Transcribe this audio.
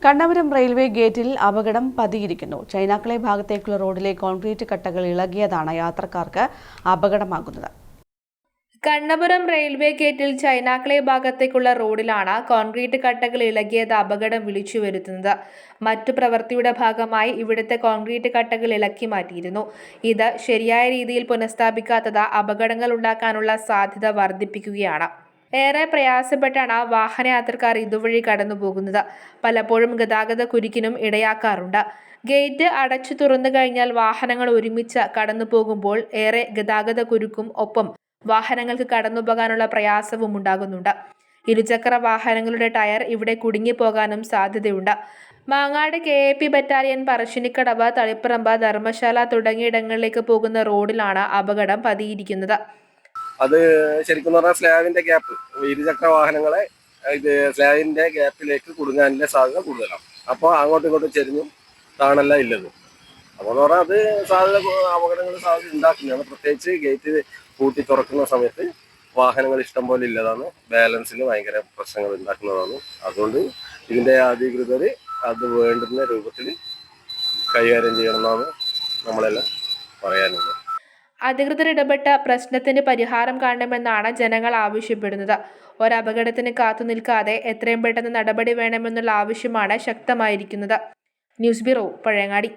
Kannapuram railway ഗേറ്റിൽ അപകടം പതിയിരിക്കുന്നു. ചൈനാക്കളെ ഭാഗത്തേക്കുള്ള റോഡിലെ കോൺക്രീറ്റ് കട്ടകൾ ഇളകിയതാണ് യാത്രക്കാർക്ക് അപകടമാകുന്നത്. കണ്ണപുരം റെയിൽവേ ഗേറ്റിൽ ചൈനാക്കളെ ഭാഗത്തേക്കുള്ള റോഡിലാണ് കോൺക്രീറ്റ് കട്ടകൾ ഇളകിയത് അപകടം വിളിച്ചു വരുത്തുന്നത്. മറ്റു പ്രവൃത്തിയുടെ ഭാഗമായി ഇവിടുത്തെ കോൺക്രീറ്റ് കട്ടകൾ ഇളക്കി മാറ്റിയിരുന്നു. ഇത് ശരിയായ രീതിയിൽ പുനഃസ്ഥാപിക്കാത്തത് അപകടങ്ങൾ ഉണ്ടാക്കാനുള്ള സാധ്യത വർദ്ധിപ്പിക്കുകയാണ്. ഏറെ പ്രയാസപ്പെട്ടാണ് വാഹനയാത്രക്കാർ ഇതുവഴി കടന്നുപോകുന്നത്. പലപ്പോഴും ഗതാഗത കുരുക്കിനും ഇടയാക്കാറുണ്ട്. ഗേറ്റ് അടച്ചു തുറന്നു കഴിഞ്ഞാൽ വാഹനങ്ങൾ ഒരുമിച്ച് കടന്നു പോകുമ്പോൾ ഏറെ ഗതാഗത കുരുക്കും ഒപ്പം വാഹനങ്ങൾക്ക് കടന്നുപോകാനുള്ള പ്രയാസവും ഉണ്ടാകുന്നുണ്ട്. ഇരുചക്ര വാഹനങ്ങളുടെ ടയർ ഇവിടെ കുടുങ്ങിപ്പോകാനും സാധ്യതയുണ്ട്. മാങ്ങാട് KAP ബറ്റാലിയൻ, പറശ്ശിനിക്കടവ്, തളിപ്പറമ്പ്, ധർമ്മശാല തുടങ്ങിയിടങ്ങളിലേക്ക് പോകുന്ന റോഡിലാണ് അപകടം പതിയിരിക്കുന്നത്. അത് ശരിക്കും പറഞ്ഞാൽ സ്ലാബിന്റെ ഗ്യാപ്പ്, ഇരുചക്ര വാഹനങ്ങളെ സ്ലാബിന്റെ ഗ്യാപ്പിലേക്ക് കുടുങ്ങാനുള്ള സാധ്യത കൂടുതലാണ്. അപ്പോൾ അങ്ങോട്ടും ഇങ്ങോട്ടും ചെരിഞ്ഞും താണല്ല ഇല്ലത്. അപ്പോൾ എന്ന് പറഞ്ഞാൽ അത് അപകടങ്ങൾ സാധ്യത ഉണ്ടാക്കുന്നതാണ്. പ്രത്യേകിച്ച് ഗേറ്റ് പൂട്ടി തുറക്കുന്ന സമയത്ത് വാഹനങ്ങൾ ഇഷ്ടം പോലെ ഇല്ലതാണ്, ബാലൻസിന് ഭയങ്കര പ്രശ്നങ്ങൾ ഉണ്ടാക്കുന്നതാണ്. അതുകൊണ്ട് ഇതിന്റെ അധികൃതർ അത് വേണ്ടുന്ന രൂപത്തിൽ കൈകാര്യം ചെയ്യണമെന്നാണ് നമ്മളെല്ലാം പറയാനുള്ളത്. അധികൃതർ ഇടപെട്ട പ്രശ്നത്തിന് പരിഹാരം കാണണമെന്നാണ് ജനങ്ങൾ ആവശ്യപ്പെടുന്നത്. ഒരപകടത്തിന് കാത്തുനിൽക്കാതെ എത്രയും പെട്ടെന്ന് നടപടി വേണമെന്നുള്ള ആവശ്യമാണ് ശക്തമായിരിക്കുന്നത്. News bureau, Pazhayangadi.